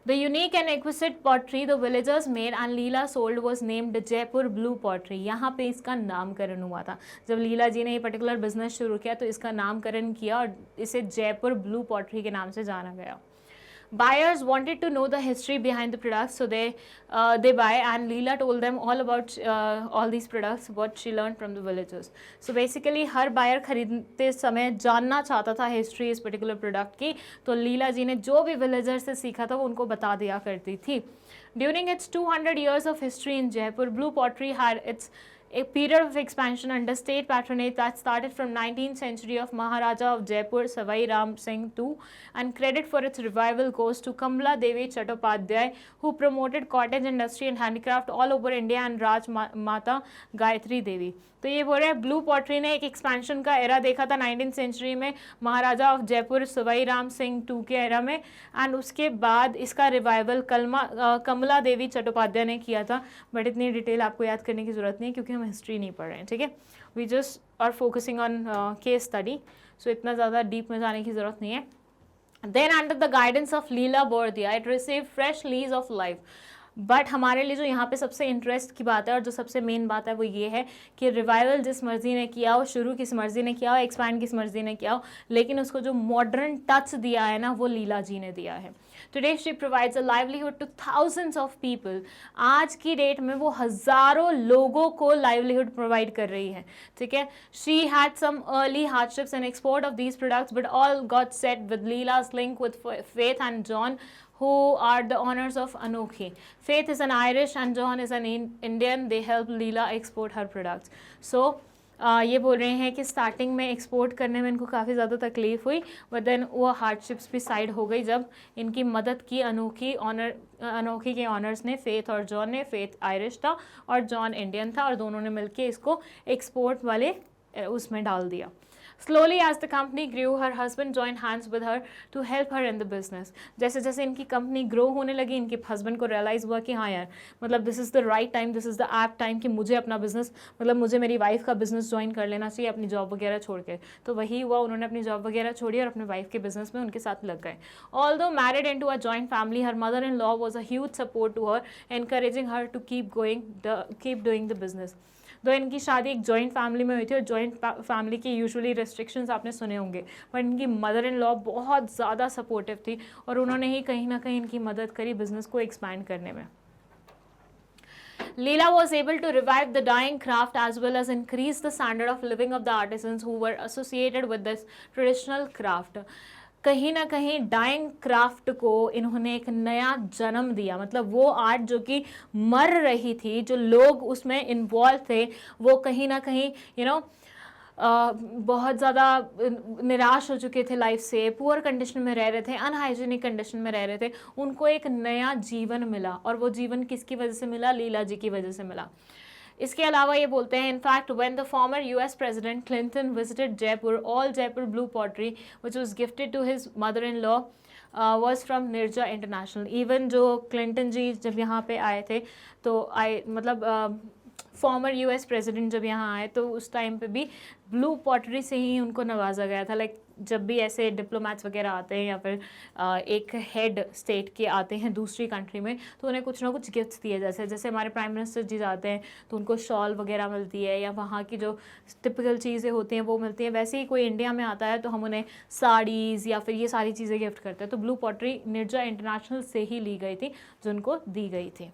The unique and exquisite pottery the villagers made and Leela sold was named Jaipur blue pottery. यहाँ पे इसका नामकरण हुआ था. जब लीला जी ने ये पर्टिकुलर बिजनेस शुरू किया तो इसका नामकरण किया और इसे जयपुर ब्लू pottery के नाम से जाना गया. Buyers wanted to know the history behind the products, so they buy, and Leela told them all about all these products, what she learned from the villagers. So basically हर buyer खरीदते समय जानना चाहता था हिस्ट्री इस particular product की, तो लीला जी ने जो भी विलेजर से सीखा था वो उनको बता दिया करती थी. During its 200 years of history in Jaipur, Blue Pottery had its a period of expansion under state patronage that started from 19th century of Maharaja of Jaipur Savai Ram Singh II, and credit for its revival goes to Kamala Devi Chattopadhyay, who promoted cottage industry and handicraft all over India, and Raj Mata Gayatri Devi. तो ये बोल रहे हैं blue pottery ने एक expansion का era देखा था 19th सेंचुरी में महाराजा ऑफ जयपुर सवाई राम सिंह टू के एरा में, एंड उसके बाद इसका रिवाइवल कमला देवी चट्टोपाध्याय ने किया था. बट इतनी डिटेल आपको याद करने की ज़रूरत नहीं क्योंकि हम हिस्ट्री नहीं पढ़ रहे हैं, ठीक है. We just are focusing on case study, so इतना ज़्यादा डीप में जाने की ज़रूरत नहीं है. Then under the guidance of Leela Bordia, it received fresh lease of life. But हमारे लिए जो यहाँ पे सबसे इंटरेस्ट की बात है और जो सबसे मेन बात है वो ये है कि रिवाइवल जिस मर्जी ने किया हो, शुरू किस मर्जी ने किया हो, एक्सपैंड किस मर्जी ने किया हो, लेकिन उसको जो मॉडर्न टच दिया है ना वो लीला जी ने दिया है. Today she provides a livelihood two thousands of people. आज की डेट में वो हज़ारों लोगों को लाइवलीहुड प्रोवाइड कर रही है, ठीक है. She had some early hardships in export of these products but all got set with Leela's link with Faith and John, who are the owners of Anokhi. Faith is an Irish and John is an Indian. They help Leela export her products. So ये बोल रहे हैं कि starting में export करने में इनको काफ़ी ज़्यादा तकलीफ हुई, बट देन वो हार्डशिप्स भी साइड हो गई जब इनकी मदद की अनोखी के ऑनर्स ने, फेथ और जॉन ने. फेथ आयरिश था और जॉन इंडियन था, और दोनों ने मिलके इसको एक्सपोर्ट वाले उसमें डाल दिया. Slowly as the company grew, her husband joined hands with her to help her in the business. जैसे जैसे इनकी कंपनी ग्रो होने लगी, इनके हस्बैंड को रियलाइज़ हुआ कि हाँ यार, मतलब this is the right time, this is the app time कि मुझे अपना बिजनेस, मतलब मुझे मेरी वाइफ का बिजनेस ज्वाइन कर लेना चाहिए अपनी जॉब वगैरह छोड़ के. तो वही हुआ, उन्होंने अपनी जॉब वगैरह छोड़ी और अपने वाइफ के बिजनेस में उनके साथ लग गए. Although married into a joint family, her mother-in-law was a huge support to her, encouraging her to keep doing the business. तो इनकी शादी एक जॉइंट फैमिली में हुई थी और जॉइंट फैमिली की यूजुअली रेस्ट्रिक्शंस आपने सुने होंगे, बट इनकी मदर इन लॉ बहुत ज़्यादा सपोर्टिव थी और उन्होंने ही कहीं ना कहीं इनकी मदद करी बिजनेस को एक्सपैंड करने में. Leela was able to revive the dying craft as well as increase the standard of living of the artisans who were associated with this traditional craft. कहीं ना कहीं डाइंग क्राफ्ट को इन्होंने एक नया जन्म दिया. मतलब वो आर्ट जो कि मर रही थी, जो लोग उसमें इन्वॉल्व थे, वो कहीं ना कहीं बहुत ज़्यादा निराश हो चुके थे लाइफ से, पुअर कंडीशन में रह रहे थे, अनहाइजीनिक कंडीशन में रह रहे थे. उनको एक नया जीवन मिला, और वो जीवन किसकी वजह से मिला? लीला जी की वजह से मिला. इसके अलावा ये बोलते हैं, in fact when the former US president Clinton visited Jaipur, all Jaipur blue pottery which was gifted to his mother in law was from Neerja international. Even जो क्लिंटन जी जब यहाँ पे आए थे तो फॉर्मर US प्रेसिडेंट जब यहाँ आए तो उस टाइम पे भी ब्लू पॉटरी से ही उनको नवाजा गया था. लाइक जब भी ऐसे डिप्लोमेट्स वगैरह आते हैं या फिर एक हेड स्टेट के आते हैं दूसरी कंट्री में, तो उन्हें कुछ ना कुछ गिफ्ट्स दिए. जैसे हमारे प्राइम मिनिस्टर जी जाते हैं तो उनको शॉल वगैरह मिलती है या वहाँ की जो टिपिकल चीज़ें होती हैं वो मिलती हैं. वैसे ही कोई इंडिया में आता है तो हम उन्हें साड़ीज़ या फिर ये सारी चीज़ें गिफ्ट करते हैं. तो ब्लू पॉटरी निर्जा इंटरनेशनल से ही ली गई थी, जो उनको दी गई थी.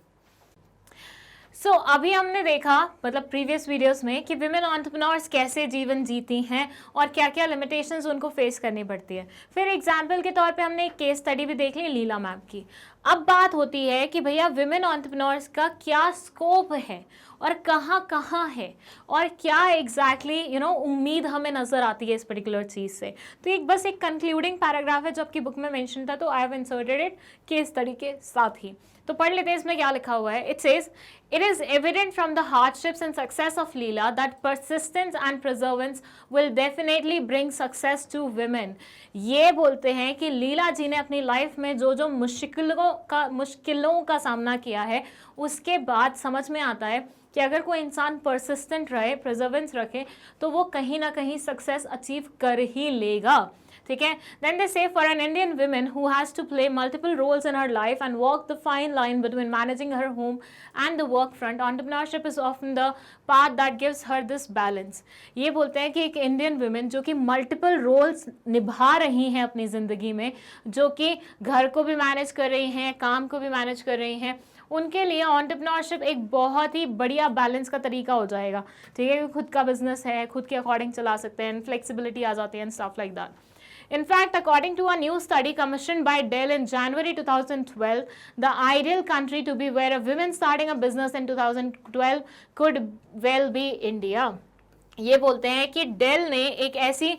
सो अभी हमने देखा, मतलब प्रीवियस वीडियोस में, कि विमेन एंटरप्रेन्योर्स कैसे जीवन जीती हैं और क्या क्या लिमिटेशंस उनको फेस करनी पड़ती है. फिर एग्जाम्पल के तौर पे हमने एक केस स्टडी भी देख ली लीला मैम की. अब बात होती है कि भैया विमेन एंटरप्रेन्योर्स का क्या स्कोप है और कहाँ कहाँ है और क्या एग्जैक्टली उम्मीद हमें नज़र आती है इस पर्टिकुलर चीज़ से. तो एक बस एक कंक्लूडिंग पैराग्राफ है जो आपकी बुक में मेंशन था, तो I have inserted it case study के साथ ही. तो पढ़ लेते हैं इसमें क्या लिखा हुआ है. It says, it is evident from the hardships and success of Leela that persistence and perseverance will definitely bring success to women. ये बोलते हैं कि लीला जी ने अपनी लाइफ में जो जो मुश्किलों का सामना किया है, उसके बाद समझ में आता है कि अगर कोई इंसान परसिस्टेंट रहे, परसेवरेंस रखे, तो वो कहीं ना कहीं सक्सेस अचीव कर ही लेगा. ठीक है. Then they say for an Indian woman who has to play multiple roles in her life and walk the fine line between managing her home and the work front, entrepreneurship is often the path that gives her this balance. ये बोलते हैं कि एक Indian women जो कि multiple roles निभा रही हैं अपनी ज़िंदगी में, जो कि घर को भी मैनेज कर रही हैं, काम को भी मैनेज कर रही हैं, उनके लिए एंटरप्रेन्योरशिप एक बहुत ही बढ़िया बैलेंस का तरीका हो जाएगा. ठीक है. खुद का बिजनेस है, खुद के अकॉर्डिंग चला सकते हैं, फ्लेक्सिबिलिटी आ जाती है and stuff like that. In fact, according to a new study commissioned by Dell in January 2012, the ideal country to be where a woman starting a business in 2012 could well be India. ये बोलते हैं कि del ने एक ऐसी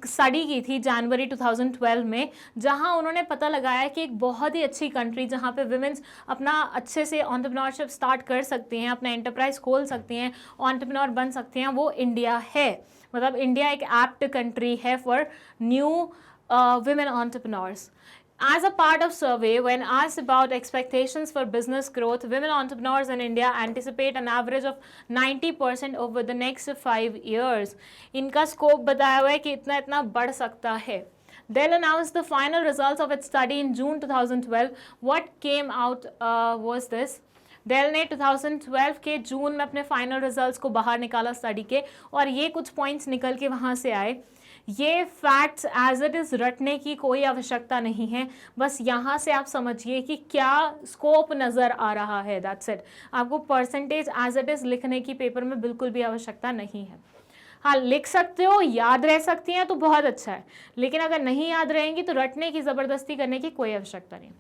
study की थी जनवरी 2012 में, जहां उन्होंने पता लगाया कि एक बहुत ही अच्छी कंट्री जहां पे विमेंस अपना अच्छे से एंटरप्रेन्योरशिप स्टार्ट कर सकती हैं, अपना एंटरप्राइज खोल सकती हैं, एंटरप्रेन्योर बन सकती हैं, वो इंडिया है. मतलब इंडिया एक एप्ट कंट्री है for new women entrepreneurs. As a part of survey, when asked about expectations for business growth, women entrepreneurs in India anticipate an average of 90% over the next 5 years. इनका scope बताया हुआ है कि इतना इतना बढ़ सकता है. Dell announced the final results of its study in June 2012. What came out was this. Dell ने 2012 के जून में अपने फाइनल रिजल्ट्स को बाहर निकाला स्टडी के, और ये कुछ पॉइंट्स निकल के वहाँ से आए. ये फैक्ट्स एज इट इज़ रटने की कोई आवश्यकता नहीं है, बस यहाँ से आप समझिए कि क्या स्कोप नज़र आ रहा है, दैट्स इट. आपको परसेंटेज एज इट इज़ लिखने की पेपर में बिल्कुल भी आवश्यकता नहीं है. हाँ, लिख सकते हो, याद रह सकती हैं तो बहुत अच्छा है, लेकिन अगर नहीं याद रहेंगी तो रटने की ज़बरदस्ती करने की कोई आवश्यकता नहीं.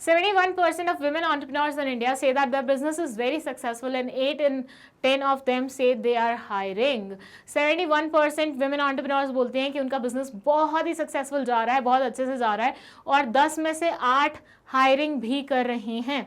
71% of women entrepreneurs in India say that their business is very successful, and 8 in 10 of them say they are hiring. 71% women entrepreneurs बोलते हैं कि उनका बिजनेस बहुत ही सक्सेसफुल जा रहा है, बहुत अच्छे से जा रहा है, और 10 में से 8 हायरिंग भी कर रही हैं.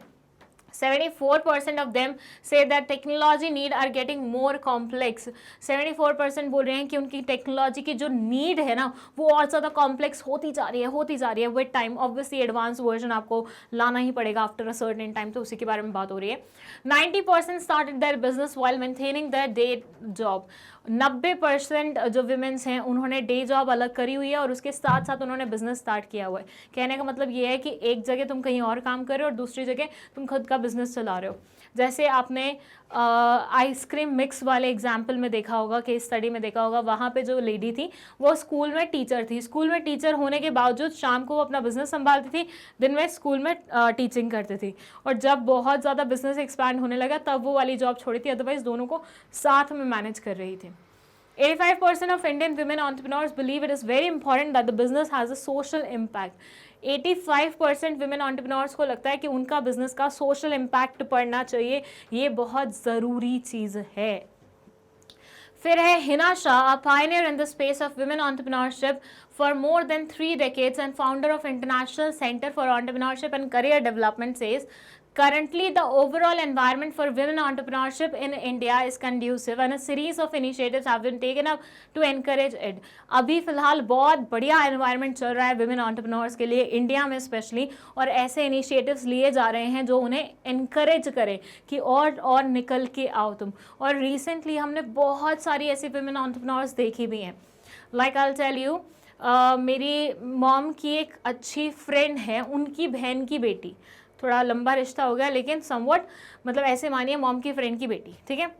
74% of them say that technology need are getting more complex. 74% बोल रहे हैं कि उनकी टेक्नोलॉजी की जो नीड है ना वो और ज़्यादा कॉम्प्लेक्स होती जा रही है with time. Obviously advance version आपको लाना ही पड़ेगा आफ्टर अ सर्टेन टाइम, तो उसी के बारे में बात हो रही है. 90% started their business while maintaining their day job. 90% जो विमेंस हैं उन्होंने डे जॉब अलग करी हुई है और उसके साथ साथ उन्होंने बिजनेस स्टार्ट किया हुआ है. कहने का मतलब ये है कि एक जगह तुम कहीं और काम कर रहे हो और दूसरी जगह तुम खुद का बिजनेस चला रहे हो. जैसे आपने आइसक्रीम मिक्स वाले एग्जाम्पल में देखा होगा, केस स्टडी में देखा होगा, वहाँ पे जो लेडी थी वो स्कूल में टीचर थी. स्कूल में टीचर होने के बावजूद शाम को वो अपना बिजनेस संभालती थी, दिन में स्कूल में टीचिंग करती थी. और जब बहुत ज़्यादा बिजनेस एक्सपैंड होने लगा तब वो वाली जॉब छोड़ी थी, अदरवाइज दोनों को साथ में मैनेज कर रही थी. 85% of Indian women entrepreneurs believe it is very important that the business has a social impact. 85% women entrepreneurs को लगता है कि उनका बिजनेस का सोशल इम्पैक्ट पड़ना चाहिए, ये बहुत ज़रूरी चीज़ है. फिर है Hina Shah, a pioneer in the space of women entrepreneurship for more than 3 decades and founder of International Center for Entrepreneurship and Career Development, says currently the overall environment for women entrepreneurship in India is conducive and a series of initiatives have been taken up to encourage it. अभी फिलहाल बहुत बढ़िया environment चल रहा है women entrepreneurs के लिए India में स्पेशली, और ऐसे इनिशिएटिव्स लिए जा रहे हैं जो उन्हें इनकरेज करें कि और निकल के आओ तुम. और रिसेंटली हमने बहुत सारी ऐसी विमेन एंटरप्रेन्योर्स देखी भी हैं. Like I will tell you, मेरी मॉम की एक अच्छी फ्रेंड है, उनकी बहन की बेटी, थोड़ा लंबा रिश्ता हो गया लेकिन समवट, मतलब ऐसे मानिए मॉम की फ्रेंड की बेटी, ठीक है,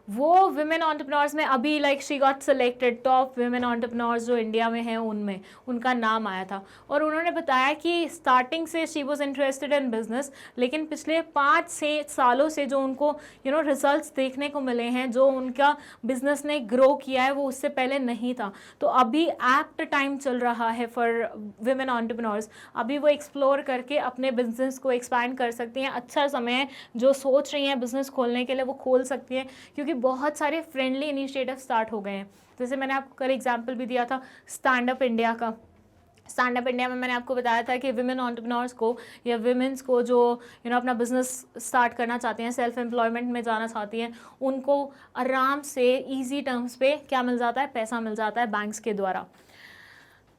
वो विमेन एंटरप्रेन्योर्स में अभी like she got selected top women entrepreneurs जो इंडिया में हैं उनमें उनका नाम आया था. और उन्होंने बताया कि स्टार्टिंग से she was interested in business, लेकिन पिछले 5 सालों से जो उनको रिजल्ट्स देखने को मिले हैं, जो उनका बिजनेस ने ग्रो किया है वो उससे पहले नहीं था. तो अभी एप्ट टाइम चल रहा है फॉर विमेन एंटरप्रेन्योर्स. अभी वो एक्सप्लोर करके अपने बिजनेस को एक्सपैंड कर सकती हैं. अच्छा समय है, जो सोच रही हैं बिजनेस खोलने के लिए वो खोल सकती हैं, क्योंकि बहुत सारे फ्रेंडली इनिशिएटिव स्टार्ट हो गए हैं. जैसे मैंने आपको कल एग्जांपल भी दिया था स्टैंड अप इंडिया का. स्टैंड अप इंडिया में मैंने आपको बताया था कि विमेन एंटरप्रेन्योर्स को या विमेंस को जो अपना बिजनेस स्टार्ट करना चाहती हैं, सेल्फ एम्प्लॉयमेंट में जाना चाहती हैं, उनको आराम से ईजी टर्म्स पे क्या मिल जाता है, पैसा मिल जाता है बैंक्स के द्वारा.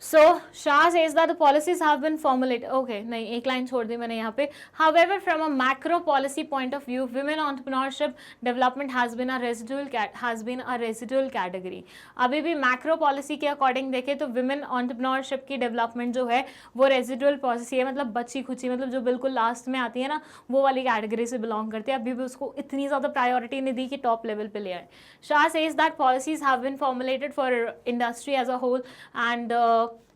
So Shah says that the policies have been formulated. Okay, नहीं, एक लाइन छोड़ दी मैंने यहाँ पे. However, from a macro policy point of view, women entrepreneurship development has been a residual category. अभी भी macro policy के अकॉर्डिंग देखें तो women entrepreneurship की डेवलपमेंट जो है वो residual policy है, मतलब बची खुची, मतलब जो बिल्कुल लास्ट में आती है ना, वो वाली कैटेगरी से बिलोंग करती है. अभी भी उसको इतनी ज़्यादा प्रायोरिटी नहीं दी कि टॉप लेवल पे ले आए. Shah says that policies have been formulated for industry as a whole and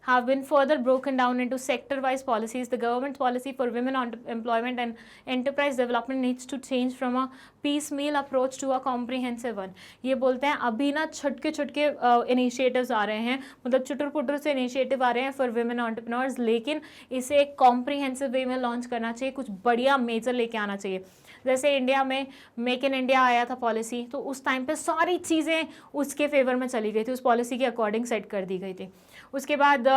have been further broken down into sector-wise policies. The government's policy for women employment and enterprise development needs to change from a piecemeal approach to a comprehensive one. ये बोलते हैं अभी ना छुटके छुटके initiatives आ रहे हैं, मतलब चुटर putter से initiative आ रहे हैं फॉर women entrepreneurs, लेकिन इसे एक कॉम्प्रिहेंसिव वे में लॉन्च करना चाहिए, कुछ बढ़िया मेजर लेके आना चाहिए. जैसे इंडिया में मेक इन इंडिया आया था पॉलिसी, तो उस टाइम पे सारी चीज़ें उसके फेवर में चली गई थी, उस पॉलिसी के अकॉर्डिंग सेट कर दी गई थी. उसके बाद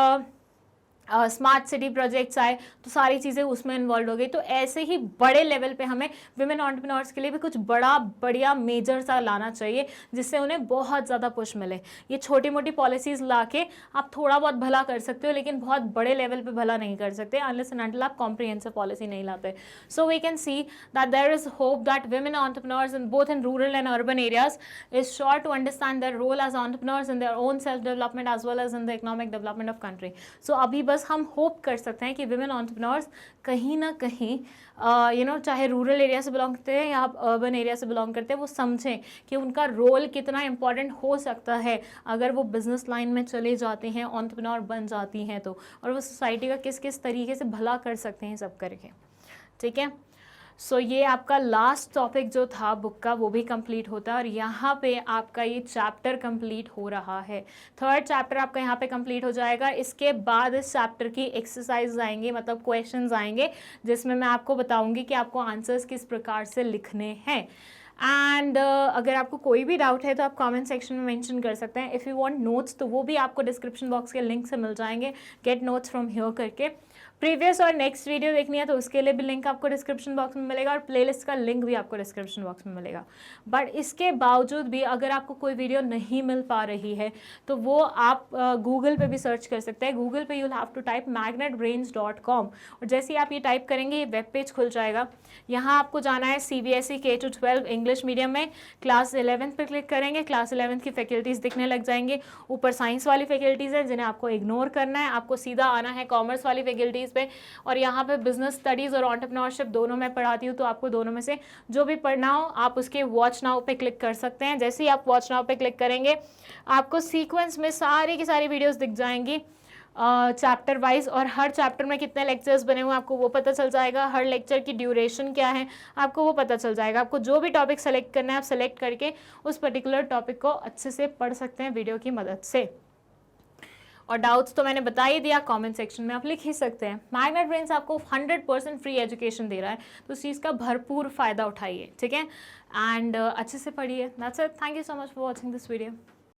स्मार्ट सिटी प्रोजेक्ट्स आए तो सारी चीज़ें उसमें इन्वॉल्व हो गई. तो ऐसे ही बड़े लेवल पे हमें विमेन एंटरप्रेन्योर्स के लिए भी कुछ बड़ा बढ़िया मेजर सा लाना चाहिए जिससे उन्हें बहुत ज़्यादा पुश मिले. ये छोटी मोटी पॉलिसीज़ ला के आप थोड़ा बहुत भला कर सकते हो, लेकिन बहुत बड़े लेवल पे भला नहीं कर सकते अनलेस एंड अनटिल आप कॉम्प्रिहेंसिव पॉलिसी नहीं लाते. So we can see that there is hope that women entrepreneurs in both in rural and urban areas is sure to understand their role as entrepreneurs in their own self development as well as in the economic development of country. So अभी बस हम hope कर सकते हैं कि women entrepreneurs कहीं ना कहीं चाहे रूरल एरिया से बिलोंग करते हैं या आप अर्बन एरिया से बिलोंग करते हैं, वो समझें कि उनका रोल कितना इंपॉर्टेंट हो सकता है अगर वो बिजनेस लाइन में चले जाते हैं, एंटरप्रेन्योर बन जाती हैं तो, और वो सोसाइटी का किस किस तरीके से भला कर सकते हैं सब करके. ठीक है, सो ये आपका लास्ट टॉपिक जो था बुक का वो भी कंप्लीट होता है और यहाँ पे आपका ये चैप्टर कंप्लीट हो रहा है. थर्ड चैप्टर आपका यहाँ पे कंप्लीट हो जाएगा. इसके बाद इस चैप्टर की एक्सरसाइज आएंगे, मतलब क्वेश्चंस आएंगे जिसमें मैं आपको बताऊंगी कि आपको आंसर्स किस प्रकार से लिखने हैं. एंड अगर आपको कोई भी डाउट है तो आप कमेंट सेक्शन में मेंशन कर सकते हैं. इफ़ यू वांट नोट्स तो वो भी आपको डिस्क्रिप्शन बॉक्स के लिंक से मिल जाएंगे, गेट नोट्स फ्रॉम हियर करके. प्रीवियस और नेक्स्ट वीडियो देखनी है तो उसके लिए भी लिंक आपको डिस्क्रिप्शन बॉक्स में मिलेगा और प्लेलिस्ट का लिंक भी आपको डिस्क्रिप्शन बॉक्स में मिलेगा. बट इसके बावजूद भी अगर आपको कोई वीडियो नहीं मिल पा रही है तो वो आप गूगल पे भी सर्च कर सकते हैं. गूगल पे you'll have to type magnetbrains.com और जैसे ही आप ये टाइप करेंगे ये वेब पेज खुल जाएगा. यहाँ आपको जाना है CBSE K-12 इंग्लिश मीडियम में, क्लास 11 पर क्लिक करेंगे, क्लास 11 की फैकल्टीज़ दिखने लग जाएंगे. ऊपर साइंस वाली फैकल्टीज़ हैं जिन्हें आपको इग्नोर करना है, आपको सीधा आना है कॉमर्स वाली फैकल्टीज़ पे. और यहाँ पे बिजनेस स्टडीज़ और एंटरप्रेन्योरशिप दोनों मैं पढ़ाती हूँ, तो आपको दोनों में से जो भी पढ़ना हो आप उसके वॉच नाउ पे क्लिक कर सकते हैं. जैसे ही आप वॉच नाउ पे क्लिक करेंगे आपको सीक्वेंस में सारी की सारी वीडियोस दिख जाएंगी चैप्टर वाइज, और हर चैप्टर में कितने लेक्चर्स बने हुए हैं आपको वो पता चल जाएगा. हर लेक्चर की ड्यूरेशन क्या है आपको वो पता चल जाएगा. आपको जो भी टॉपिक सेलेक्ट करना है आप सेलेक्ट करके उस पर्टिकुलर टॉपिक को अच्छे से पढ़ सकते हैं वीडियो की मदद से. और डाउट्स तो मैंने बता ही दिया, कमेंट सेक्शन में आप लिख ही सकते हैं. मैग्नेट ब्रेन्स आपको 100% फ्री एजुकेशन दे रहा है, तो उस चीज़ का भरपूर फ़ायदा उठाइए. ठीक है, एंड अच्छे से पढ़िए. That's it. Thank you so much for watching this video.